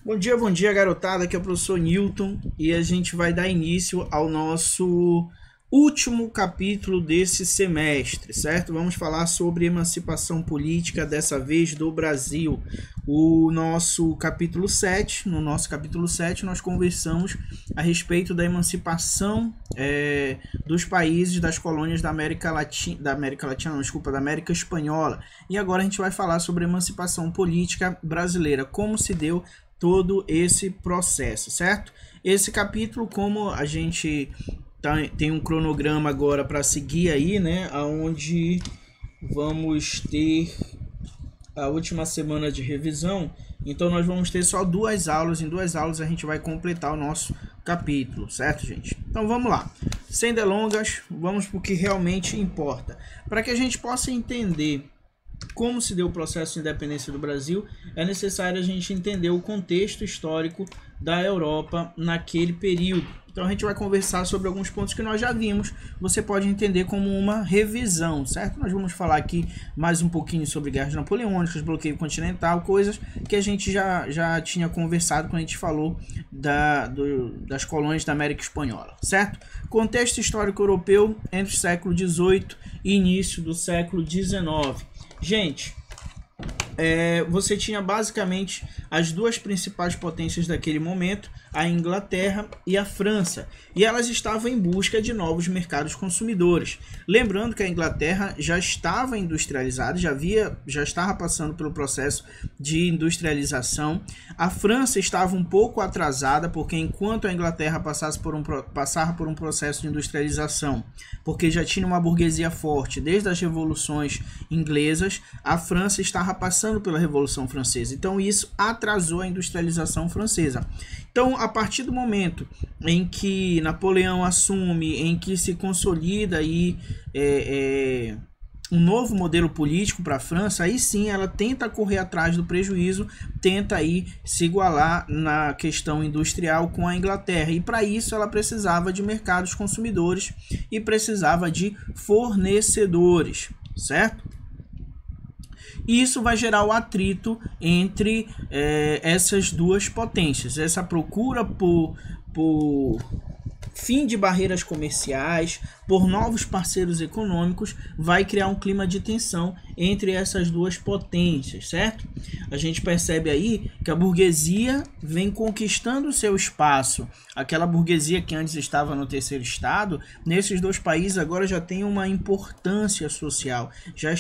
Bom dia, garotada. Aqui é o professor Newton e a gente vai dar início ao nosso último capítulo desse semestre, certo? Vamos falar sobre emancipação política, dessa vez do Brasil. No nosso capítulo 7, nós conversamos a respeito da emancipação dos países das colônias da América Espanhola. E agora a gente vai falar sobre a emancipação política brasileira, como se deu todo esse processo, certo? Esse capítulo, como a gente tem um cronograma agora para seguir aí, né, aonde vamos ter a última semana de revisão, então nós vamos ter só duas aulas, em duas aulas a gente vai completar o nosso capítulo, certo, gente? Então vamos lá, sem delongas, vamos para o que realmente importa, para que a gente possa entender como se deu o processo de independência do Brasil. É necessário a gente entender o contexto histórico da Europa naquele período. Então a gente vai conversar sobre alguns pontos que nós já vimos, você pode entender como uma revisão, certo? Nós vamos falar aqui mais um pouquinho sobre guerras napoleônicas, bloqueio continental, coisas que a gente já tinha conversado quando a gente falou das colônias da América Espanhola, certo? Contexto histórico europeu entre o século XVIII e início do século XIX. Gente, você tinha basicamente as duas principais potências daquele momento, a Inglaterra e a França, e elas estavam em busca de novos mercados consumidores. Lembrando que a Inglaterra já estava industrializada, já estava passando pelo processo de industrialização. A França estava um pouco atrasada, porque enquanto a Inglaterra passava por um processo de industrialização, porque já tinha uma burguesia forte desde as revoluções inglesas, a França estava passando pela Revolução Francesa. Então isso atrasou a industrialização francesa. Então, a partir do momento em que Napoleão assume, em que se consolida aí, um novo modelo político para a França, aí sim ela tenta correr atrás do prejuízo, tenta aí se igualar na questão industrial com a Inglaterra. E para isso ela precisava de mercados consumidores e precisava de fornecedores, certo? E isso vai gerar o atrito entre essas duas potências. Essa procura por fim de barreiras comerciais, por novos parceiros econômicos, vai criar um clima de tensão entre essas duas potências, certo? A gente percebe aí que a burguesia vem conquistando o seu espaço. Aquela burguesia que antes estava no terceiro estado, nesses dois países agora já tem uma importância social, já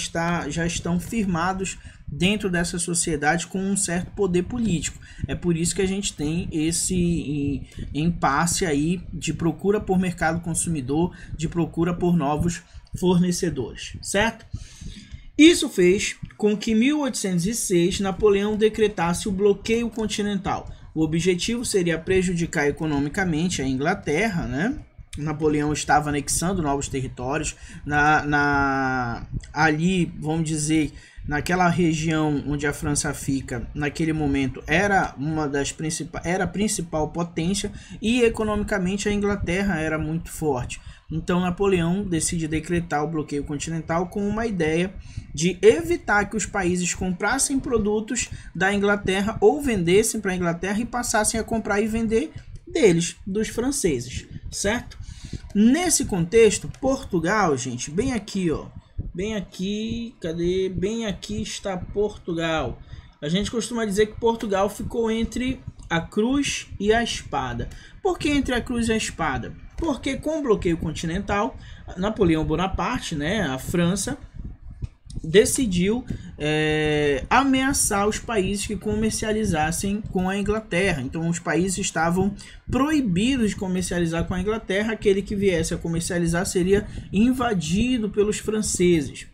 estão firmados dentro dessa sociedade com um certo poder político. É por isso que a gente tem esse impasse aí de procura por mercado consumidor, de procura por novos fornecedores, certo? Isso fez com que em 1806 Napoleão decretasse o bloqueio continental. O objetivo seria prejudicar economicamente a Inglaterra, né? Napoleão estava anexando novos territórios ali, vamos dizer, naquela região onde a França fica, naquele momento, era a principal potência, e economicamente a Inglaterra era muito forte. Então Napoleão decide decretar o bloqueio continental com uma ideia de evitar que os países comprassem produtos da Inglaterra ou vendessem para a Inglaterra e passassem a comprar e vender deles, dos franceses, certo? Nesse contexto, Portugal, gente, bem aqui, ó, bem aqui, cadê? Bem aqui está Portugal. A gente costuma dizer que Portugal ficou entre a cruz e a espada. Por que entre a cruz e a espada? Porque com o bloqueio continental, Napoleão Bonaparte, né, a França, decidiu ameaçar os países que comercializassem com a Inglaterra. Então os países estavam proibidos de comercializar com a Inglaterra. Aquele que viesse a comercializar seria invadido pelos franceses.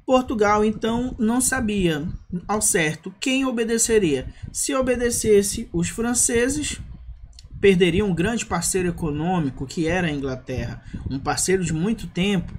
Portugal então não sabia ao certo quem obedeceria. Se obedecesse os franceses, perderia um grande parceiro econômico que era a Inglaterra, um parceiro de muito tempo.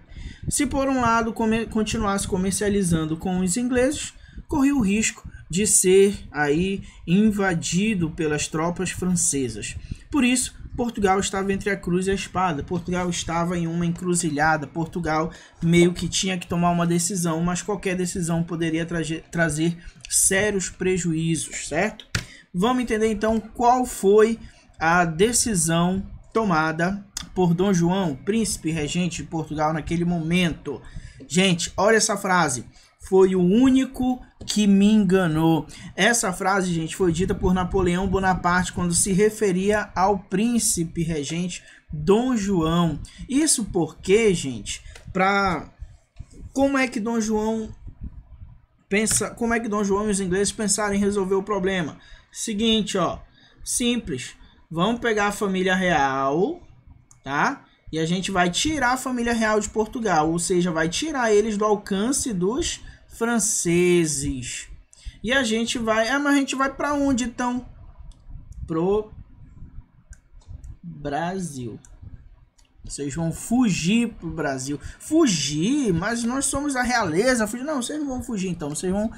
Se por um lado continuasse comercializando com os ingleses, corria o risco de ser aí invadido pelas tropas francesas. Por isso, Portugal estava entre a cruz e a espada. Portugal estava em uma encruzilhada. Portugal meio que tinha que tomar uma decisão, mas qualquer decisão poderia trazer sérios prejuízos, certo? Vamos entender então qual foi a decisão tomada por Dom João, príncipe regente de Portugal naquele momento. Gente, olha essa frase. Foi o único que me enganou. Essa frase, gente, foi dita por Napoleão Bonaparte quando se referia ao príncipe regente Dom João. Isso porque, gente, como é que Dom João e os ingleses pensaram em resolver o problema? Seguinte, ó, simples. Vamos pegar a família real, tá? E a gente vai tirar a família real de Portugal, ou seja, vai tirar eles do alcance dos franceses. E a gente vai... mas a gente vai para onde, então? Pro Brasil. Vocês vão fugir pro Brasil. Fugir? Mas nós somos a realeza. Não, vocês não vão fugir, então. Vocês vão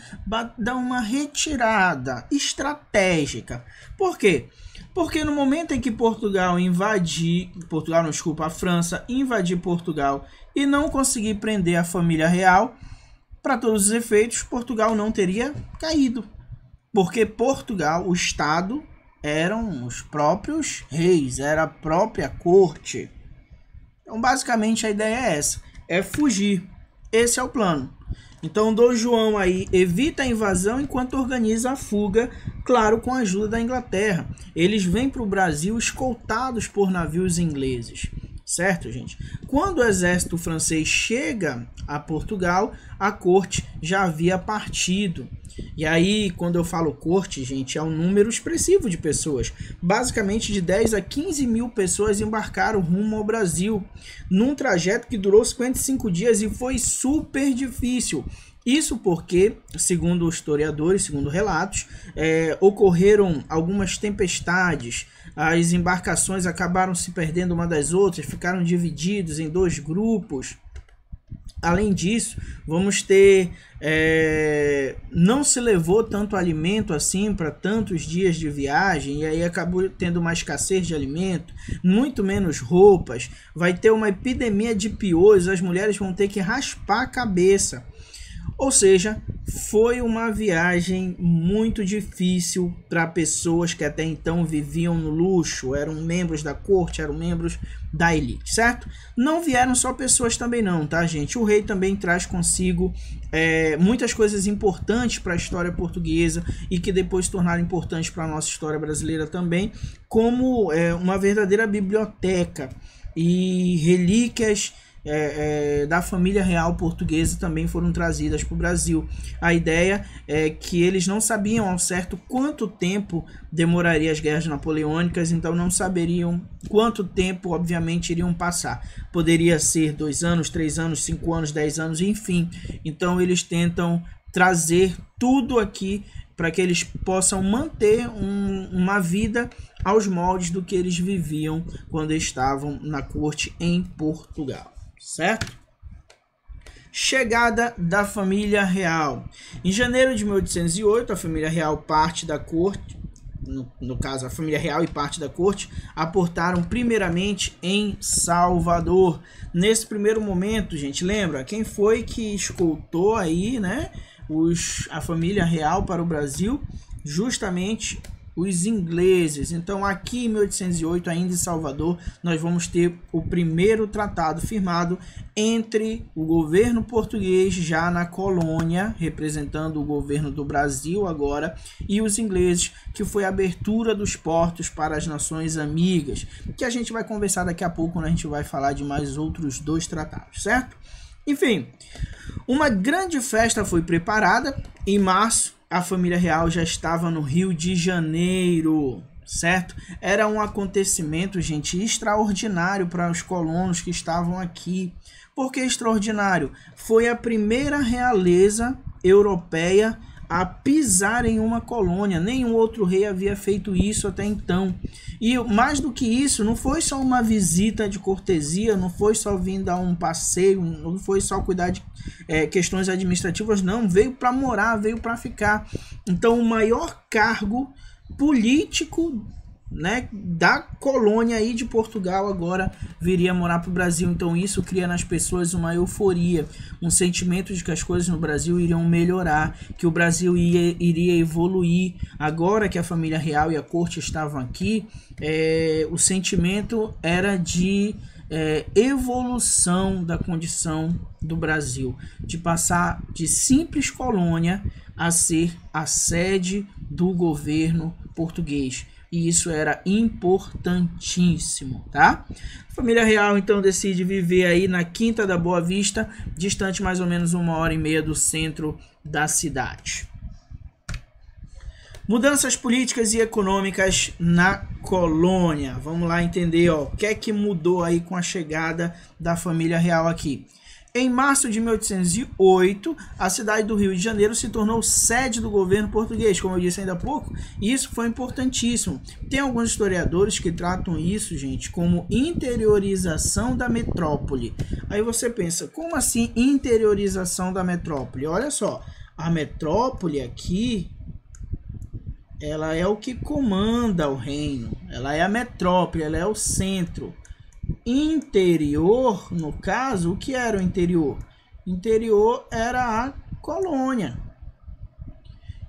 dar uma retirada estratégica. Por quê? Porque no momento em que a França invadir Portugal e não conseguir prender a família real, para todos os efeitos, Portugal não teria caído. Porque Portugal, o Estado, eram os próprios reis, era a própria corte. Então, basicamente, a ideia é essa, é fugir. Esse é o plano. Então, Dom João aí evita a invasão enquanto organiza a fuga, claro, com a ajuda da Inglaterra. Eles vêm para o Brasil escoltados por navios ingleses. Certo, gente? Quando o exército francês chega a Portugal, a corte já havia partido. E aí, quando eu falo corte, gente, é um número expressivo de pessoas. Basicamente, de 10 a 15 mil pessoas embarcaram rumo ao Brasil, num trajeto que durou 55 dias e foi super difícil. Isso porque, segundo os historiadores, segundo relatos, ocorreram algumas tempestades, as embarcações acabaram se perdendo uma das outras, ficaram divididos em 2 grupos. Além disso, vamos ter... não se levou tanto alimento assim para tantos dias de viagem, e aí acabou tendo uma escassez de alimento, muito menos roupas, vai ter uma epidemia de piolhos, as mulheres vão ter que raspar a cabeça. Ou seja, foi uma viagem muito difícil para pessoas que até então viviam no luxo, eram membros da corte, eram membros da elite, certo? Não vieram só pessoas também não, tá, gente? O rei também traz consigo muitas coisas importantes para a história portuguesa e que depois se tornaram importantes para a nossa história brasileira também, como uma verdadeira biblioteca e relíquias da família real portuguesa também foram trazidas para o Brasil. A ideia é que eles não sabiam ao certo quanto tempo demoraria as guerras napoleônicas, então não saberiam quanto tempo, obviamente, iriam passar. Poderia ser 2 anos, 3 anos, 5 anos, 10 anos, enfim. Então eles tentam trazer tudo aqui para que eles possam manter uma vida aos moldes do que eles viviam quando estavam na corte em Portugal. Certo? Chegada da família real. Em janeiro de 1808, a família real parte da corte, no caso a família real e parte da corte, aportaram primeiramente em Salvador. Nesse primeiro momento, gente, lembra quem foi que escoltou aí, né, a família real para o Brasil? Justamente os ingleses. Então aqui em 1808, ainda em Salvador, nós vamos ter o primeiro tratado firmado entre o governo português, já na colônia, representando o governo do Brasil agora, e os ingleses, que foi a abertura dos portos para as nações amigas, que a gente vai conversar daqui a pouco quando a gente vai falar de mais outros 2 tratados, certo? Enfim, uma grande festa foi preparada. Em março, a família real já estava no Rio de Janeiro, certo? Era um acontecimento, gente, extraordinário para os colonos que estavam aqui. Por que extraordinário? Foi a primeira realeza europeia a pisar em uma colônia. Nenhum outro rei havia feito isso até então. E mais do que isso, não foi só uma visita de cortesia, não foi só vir dar um passeio, não foi só cuidar de questões administrativas, não. Veio para morar, veio para ficar. Então, o maior cargo político né, da colônia aí de Portugal agora viria morar para o Brasil. Então isso cria nas pessoas uma euforia, um sentimento de que as coisas no Brasil iriam melhorar, que o Brasil iria evoluir. Agora que a família real e a corte estavam aqui, o sentimento era de evolução da condição do Brasil, de passar de simples colônia a ser a sede do governo português. E isso era importantíssimo, tá? A família real então decide viver aí na Quinta da Boa Vista, distante mais ou menos 1h30 do centro da cidade. Mudanças políticas e econômicas na colônia. Vamos lá entender, ó, o que é que mudou aí com a chegada da família real aqui. Em março de 1808, a cidade do Rio de Janeiro se tornou sede do governo português, como eu disse ainda há pouco, e isso foi importantíssimo. Tem alguns historiadores que tratam isso, gente, como interiorização da metrópole. Aí você pensa, como assim interiorização da metrópole? Olha só, a metrópole aqui, ela é o que comanda o reino, ela é a metrópole, ela é o centro. Interior, no caso, o que era o interior? Interior era a colônia.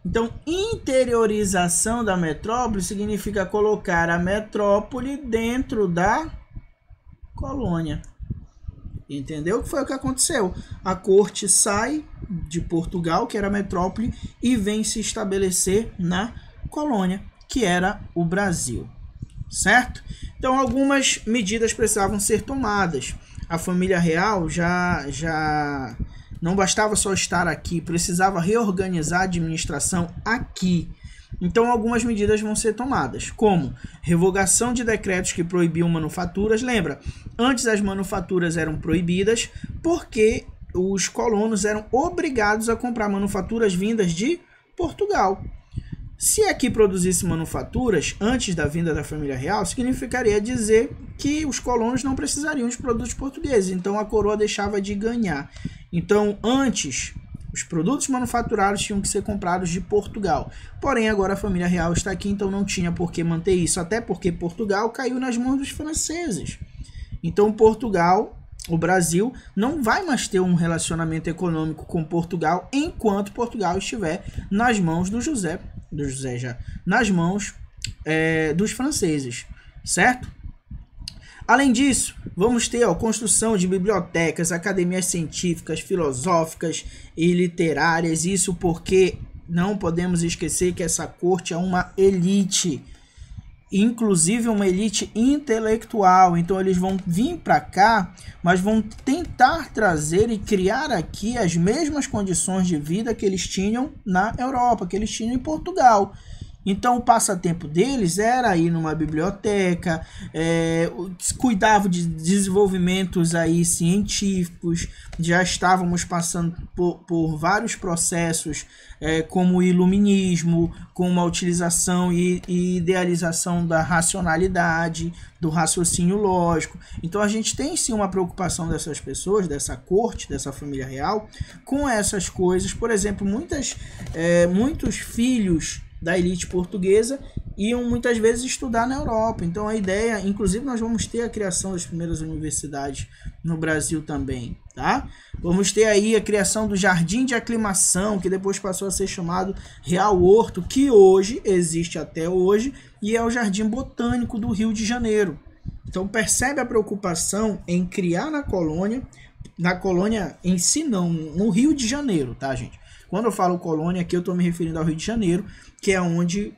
Então, interiorização da metrópole significa colocar a metrópole dentro da colônia. Entendeu? O que foi o que aconteceu? A corte sai de Portugal, que era a metrópole, e vem se estabelecer na colônia, que era o Brasil. Certo? Então algumas medidas precisavam ser tomadas. A família real já não bastava só estar aqui, precisava reorganizar a administração aqui. Então algumas medidas vão ser tomadas, como revogação de decretos que proibiam manufaturas. Lembra, antes as manufaturas eram proibidas porque os colonos eram obrigados a comprar manufaturas vindas de Portugal. Se aqui produzisse manufaturas antes da vinda da família real, significaria dizer que os colonos não precisariam de produtos portugueses, então a coroa deixava de ganhar. Então, antes, os produtos manufaturados tinham que ser comprados de Portugal. Porém, agora a família real está aqui, então não tinha por que manter isso, até porque Portugal caiu nas mãos dos franceses. Então, Portugal, o Brasil, não vai mais ter um relacionamento econômico com Portugal enquanto Portugal estiver nas mãos nas mãos dos franceses, certo? Além disso, vamos ter a construção de bibliotecas, academias científicas, filosóficas e literárias, isso porque não podemos esquecer que essa corte é uma elite, inclusive uma elite intelectual. Então eles vão vir para cá, mas vão tentar trazer e criar aqui as mesmas condições de vida que eles tinham na Europa, que eles tinham em Portugal. Então o passatempo deles era ir numa biblioteca, cuidavam de desenvolvimentos aí científicos, já estávamos passando por vários processos, como o iluminismo, com a utilização e idealização da racionalidade, do raciocínio lógico. Então a gente tem sim uma preocupação dessas pessoas, dessa corte, dessa família real, com essas coisas. Por exemplo, muitos filhos da elite portuguesa iam muitas vezes estudar na Europa. Então a ideia, inclusive nós vamos ter a criação das primeiras universidades no Brasil também, tá? Vamos ter aí a criação do Jardim de Aclimação, que depois passou a ser chamado Real Horto, que hoje existe até hoje, e é o Jardim Botânico do Rio de Janeiro. Então percebe a preocupação em criar na colônia em si não, no Rio de Janeiro, tá, gente? Quando eu falo colônia aqui, eu estou me referindo ao Rio de Janeiro, que é onde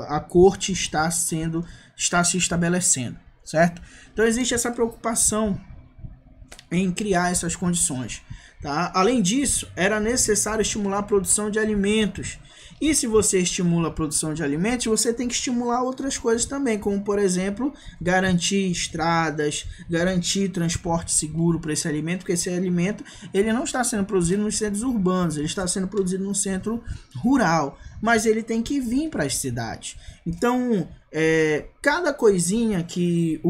a corte está se estabelecendo, certo? Então existe essa preocupação em criar essas condições, tá? Além disso, era necessário estimular a produção de alimentos. E se você estimula a produção de alimentos, você tem que estimular outras coisas também, como, por exemplo, garantir estradas, garantir transporte seguro para esse alimento, porque esse alimento ele não está sendo produzido nos centros urbanos, ele está sendo produzido no centro rural, mas ele tem que vir para as cidades. Então, cada coisinha que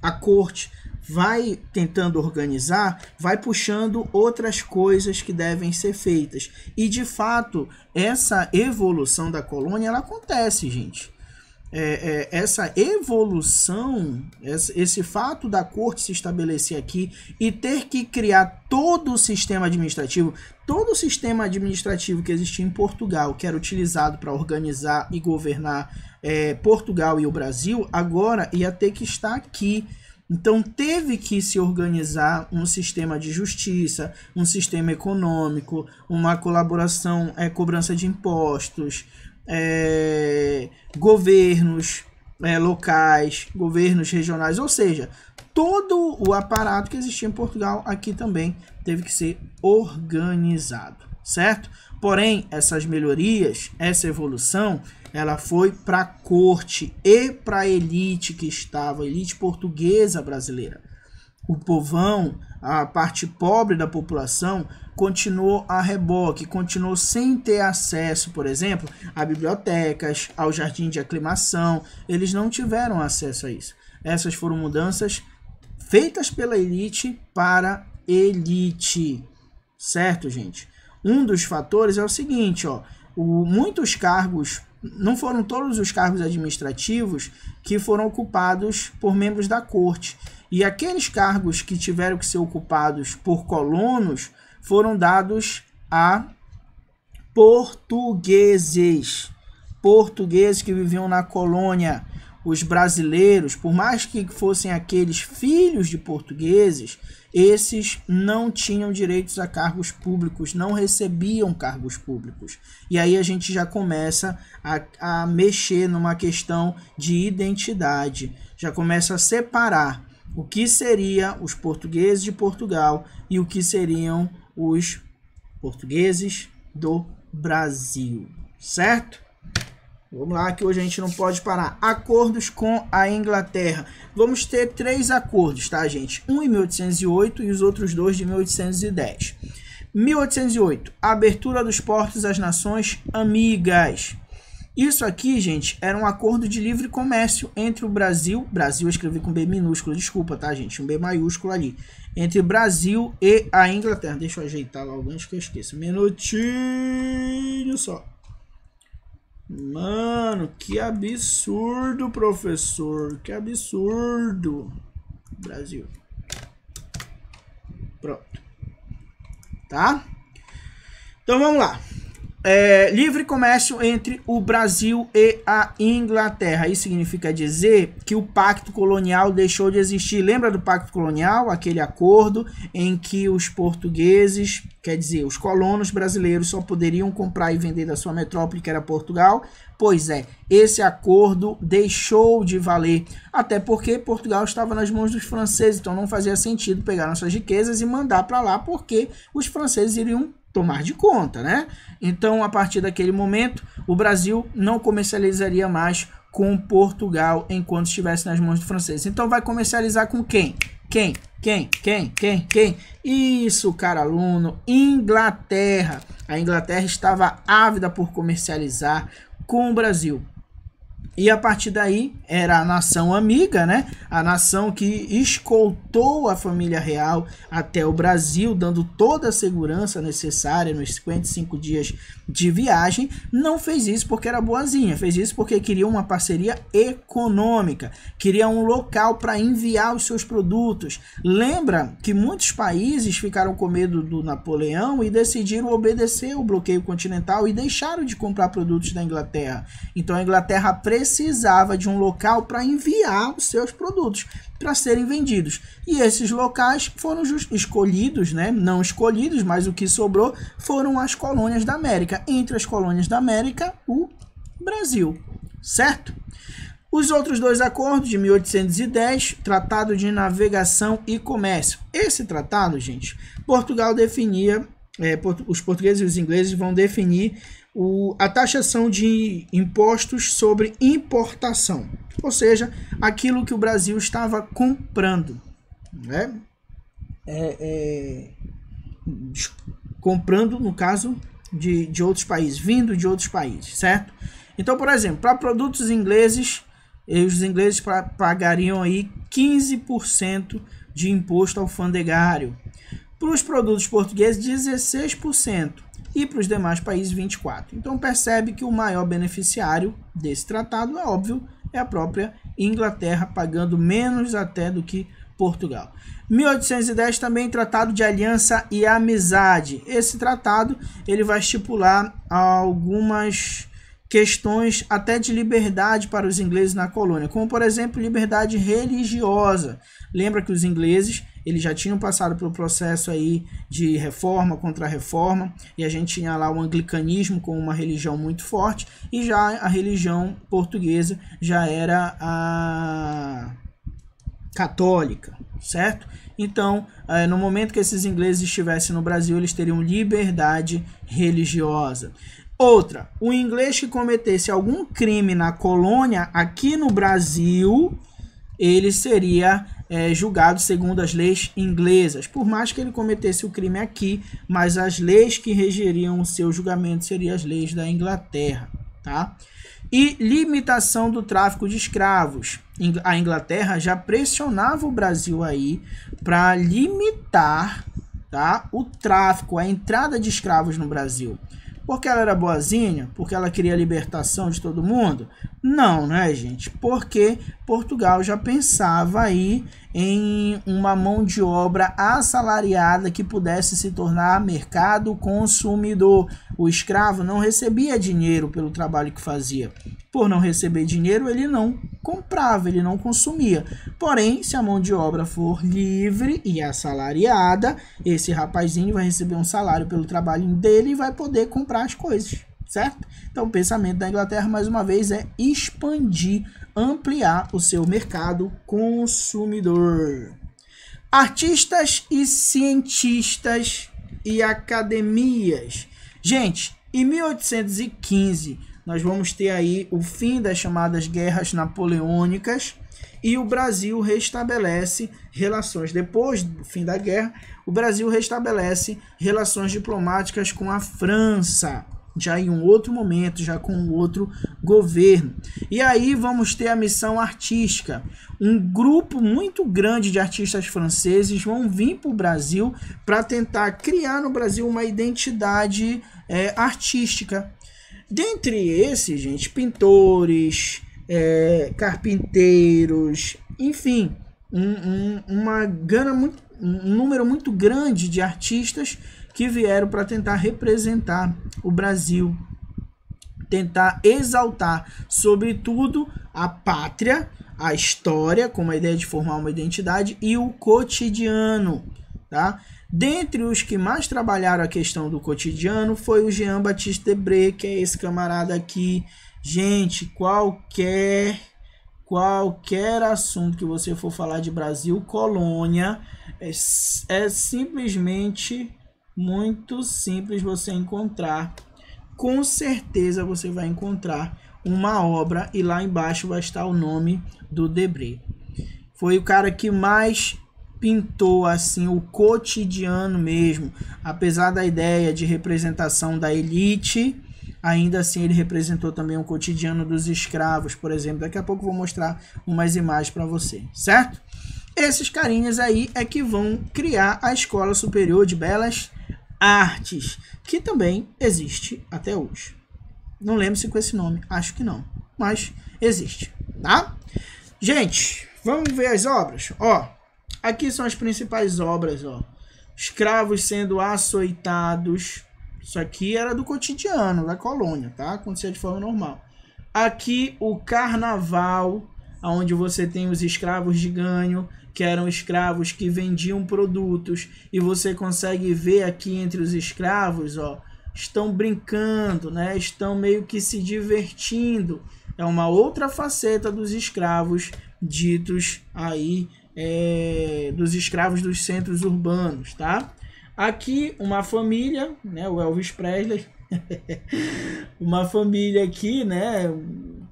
a corte vai tentando organizar, vai puxando outras coisas que devem ser feitas. E, de fato, essa evolução da colônia, ela acontece, gente. essa evolução, esse fato da corte se estabelecer aqui e ter que criar todo o sistema administrativo que existia em Portugal, que era utilizado para organizar e governar Portugal e o Brasil, agora ia ter que estar aqui. Então teve que se organizar um sistema de justiça, um sistema econômico, uma colaboração, cobrança de impostos, governos locais, governos regionais, ou seja, todo o aparato que existia em Portugal aqui também teve que ser organizado, certo? Porém, essas melhorias, essa evolução, ela foi para a corte e para a elite que estava, a elite portuguesa brasileira. O povão, a parte pobre da população, continuou a reboque, continuou sem ter acesso, por exemplo, a bibliotecas, ao jardim de aclimação. Eles não tiveram acesso a isso. Essas foram mudanças feitas pela elite para elite, certo, gente? Um dos fatores é o seguinte, ó, muitos cargos, não foram todos os cargos administrativos que foram ocupados por membros da corte. E aqueles cargos que tiveram que ser ocupados por colonos foram dados a portugueses que viviam na colônia. Os brasileiros, por mais que fossem aqueles filhos de portugueses, esses não tinham direitos a cargos públicos, não recebiam cargos públicos. E aí a gente já começa a mexer numa questão de identidade, já começa a separar o que seriam os portugueses de Portugal e o que seriam os portugueses do Brasil, certo? Vamos lá, que hoje a gente não pode parar. Acordos com a Inglaterra. Vamos ter 3 acordos, tá, gente? Um em 1808 e os outros 2 de 1810. 1808, abertura dos portos às nações amigas. Isso aqui, gente, era um acordo de livre comércio entre o Brasil eu escrevi com B minúsculo, desculpa, tá, gente? Um B maiúsculo ali. Entre o Brasil e a Inglaterra. Deixa eu ajeitar logo antes que eu esqueça. Um minutinho só. Mano, que absurdo, professor. Que absurdo. Brasil. Pronto. Tá? Então vamos lá. Livre comércio entre o Brasil e a Inglaterra. Isso significa dizer que o pacto colonial deixou de existir. Lembra do pacto colonial? Aquele acordo em que os portugueses, quer dizer, os colonos brasileiros só poderiam comprar e vender da sua metrópole, que era Portugal. Pois é, esse acordo deixou de valer, até porque Portugal estava nas mãos dos franceses, então não fazia sentido pegar nossas riquezas e mandar para lá, porque os franceses iriam tomar de conta, né? Então, a partir daquele momento, o Brasil não comercializaria mais com Portugal enquanto estivesse nas mãos dos franceses. Então, vai comercializar com quem? Quem? Isso, cara aluno, Inglaterra. A Inglaterra estava ávida por comercializar com o Brasil. E a partir daí era a nação amiga, né? A nação que escoltou a família real até o Brasil, dando toda a segurança necessária nos 55 dias de viagem. Não fez isso porque era boazinha, fez isso porque queria uma parceria econômica, queria um local para enviar os seus produtos. Lembra que muitos países ficaram com medo do Napoleão e decidiram obedecer o bloqueio continental e deixaram de comprar produtos da Inglaterra. Então a Inglaterra precisava de um local para enviar os seus produtos para serem vendidos. E esses locais foram escolhidos, né? Não escolhidos, mas o que sobrou foram as colônias da América. Entre as colônias da América, o Brasil, certo? Os outros 2 acordos de 1810, Tratado de Navegação e Comércio. Esse tratado, gente, Portugal definia, os portugueses e os ingleses vão definir a taxação de impostos sobre importação, ou seja, aquilo que o Brasil estava comprando, né? Comprando, no caso, de outros países, vindo de outros países, certo? Então, por exemplo, para produtos ingleses, os ingleses pagariam aí 15% de imposto alfandegário. Para os produtos portugueses, 16%. E para os demais países, 24%. Então percebe que o maior beneficiário desse tratado, é óbvio, é a própria Inglaterra, pagando menos até do que Portugal. 1810 também Tratado de Aliança e Amizade. Esse tratado ele vai estipular algumas questões até de liberdade para os ingleses na colônia, como por exemplo liberdade religiosa. Lembra que os ingleses eles já tinham passado pelo processo aí de reforma contra reforma, e a gente tinha lá o anglicanismo como uma religião muito forte, e já a religião portuguesa já era a católica, certo? Então, no momento que esses ingleses estivessem no Brasil, eles teriam liberdade religiosa. Outra, o inglês que cometesse algum crime na colônia aqui no Brasil, ele seria julgado segundo as leis inglesas. Por mais que ele cometesse o crime aqui, mas as leis que regeriam o seu julgamento seriam as leis da Inglaterra, tá? E limitação do tráfico de escravos. A Inglaterra já pressionava o Brasil aí para limitar, tá, o tráfico, a entrada de escravos no Brasil. Porque ela era boazinha? Porque ela queria a libertação de todo mundo? Não, né, gente? Porque Portugal já pensava aí em uma mão de obra assalariada que pudesse se tornar mercado consumidor. O escravo não recebia dinheiro pelo trabalho que fazia. Por não receber dinheiro, ele não comprava, ele não consumia. Porém, se a mão de obra for livre e assalariada, esse rapazinho vai receber um salário pelo trabalho dele e vai poder comprar as coisas, certo? Então, o pensamento da Inglaterra, mais uma vez, é expandir, ampliar o seu mercado consumidor. Artistas e cientistas e academias. Gente, em 1815, nós vamos ter aí o fim das chamadas guerras napoleônicas e o Brasil restabelece relações. Depois do fim da guerra, o Brasil restabelece relações diplomáticas com a França, já em um outro momento, já com um outro governo. E aí vamos ter a missão artística. Um grupo muito grande de artistas franceses vão vir para o Brasil para tentar criar no Brasil uma identidade artística. Dentre esses, gente, pintores, carpinteiros, enfim, um número muito grande de artistas que vieram para tentar representar o Brasil, tentar exaltar, sobretudo, a pátria, a história, com a ideia de formar uma identidade, e o cotidiano, tá? Dentre os que mais trabalharam a questão do cotidiano foi o Jean-Baptiste Debré, que é esse camarada aqui. Gente, qualquer assunto que você for falar de Brasil, colônia, é simplesmente muito simples você encontrar. Com certeza você vai encontrar uma obra e lá embaixo vai estar o nome do Debré. Foi o cara que mais pintou assim o cotidiano mesmo, apesar da ideia de representação da elite, ainda assim ele representou também o cotidiano dos escravos, por exemplo. Daqui a pouco eu vou mostrar umas imagens para você, certo? Esses carinhas aí é que vão criar a Escola Superior de Belas Artes, que também existe até hoje. Não lembro se com esse nome, acho que não, mas existe, tá? Gente, vamos ver as obras, ó. Aqui são as principais obras, ó. Escravos sendo açoitados. Isso aqui era do cotidiano, da colônia, tá? Acontecia de forma normal. Aqui o carnaval, onde você tem os escravos de ganho, que eram escravos que vendiam produtos. E você consegue ver aqui entre os escravos, ó, estão brincando, né? Estão meio que se divertindo. É uma outra faceta dos escravos ditos aí, dos escravos dos centros urbanos, tá? Aqui uma família, né, o Elvis Presley, uma família aqui, né,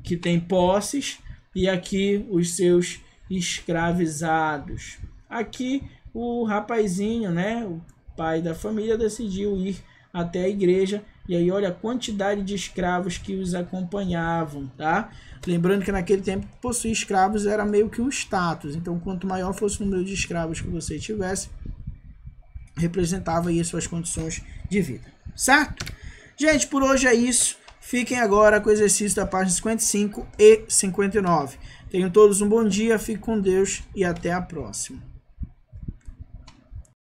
que tem posses, e aqui os seus escravizados. Aqui o rapazinho, né, o pai da família, decidiu ir até a igreja, e aí olha a quantidade de escravos que os acompanhavam, tá? Lembrando que naquele tempo possuir escravos era meio que um status, então quanto maior fosse o número de escravos que você tivesse, representava aí as suas condições de vida, certo? Gente, por hoje é isso. Fiquem agora com o exercício da página 55 e 59. Tenham todos um bom dia, fiquem com Deus e até a próxima.